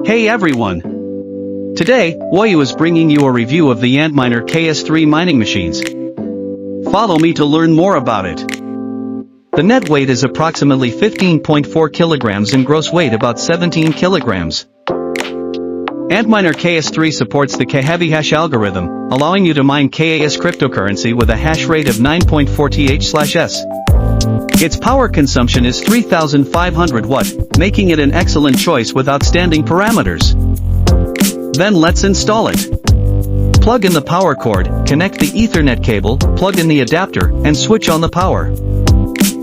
Hey everyone! Today, Woyu is bringing you a review of the Antminer KS3 mining machines. Follow me to learn more about it. The net weight is approximately 15.4 kilograms and gross weight about 17 kilograms. Antminer KS3 supports the kHeavyHash algorithm, allowing you to mine KAS cryptocurrency with a hash rate of 9.4 TH/s. Its power consumption is 3,500 watt, making it an excellent choice with outstanding parameters. Then let's install it. Plug in the power cord, connect the Ethernet cable, plug in the adapter, and switch on the power.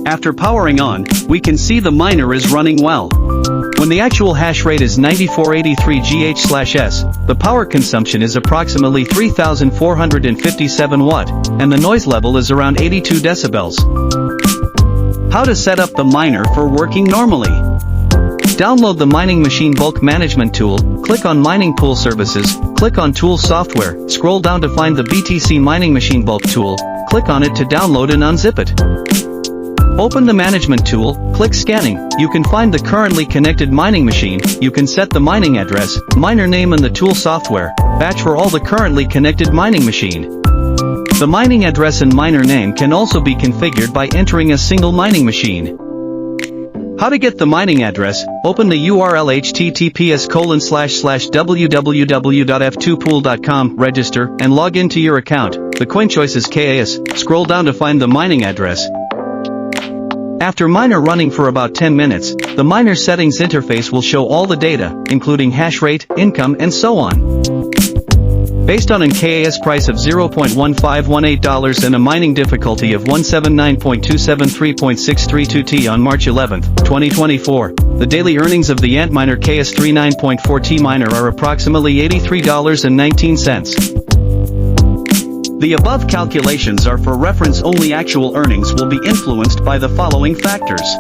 After powering on, we can see the miner is running well. When the actual hash rate is 9483 GH/s, the power consumption is approximately 3,457 watt, and the noise level is around 82 decibels. How to set up the miner for working normally. Download the mining machine bulk management tool, click on mining pool services, click on tools software, scroll down to find the BTC mining machine bulk tool, click on it to download and unzip it. Open the management tool, click scanning, you can find the currently connected mining machine, you can set the mining address, miner name and the tool software, batch for all the currently connected mining machine. The mining address and miner name can also be configured by entering a single mining machine. How to get the mining address? Open the URL https://www.f2pool.com, register, and log into your account. The coin choice is KAS, scroll down to find the mining address. After miner running for about 10 minutes, the miner settings interface will show all the data, including hash rate, income and so on. Based on an KAS price of $0.1518 and a mining difficulty of 179.273.632 T on March 11, 2024, the daily earnings of the Antminer KS3 9.4 T miner are approximately $83.19. The above calculations are for reference only. Actual earnings will be influenced by the following factors.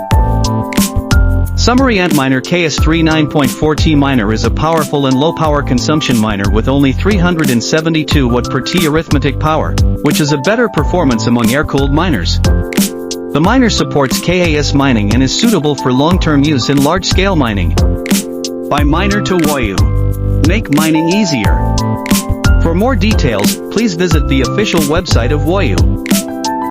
Summary: Antminer KS3 9.4 T miner is a powerful and low power consumption miner with only 372 watt per T arithmetic power, which is a better performance among air-cooled miners. The miner supports KAS mining and is suitable for long-term use in large-scale mining. By miner to Woyu. Make mining easier. For more details, please visit the official website of Woyu.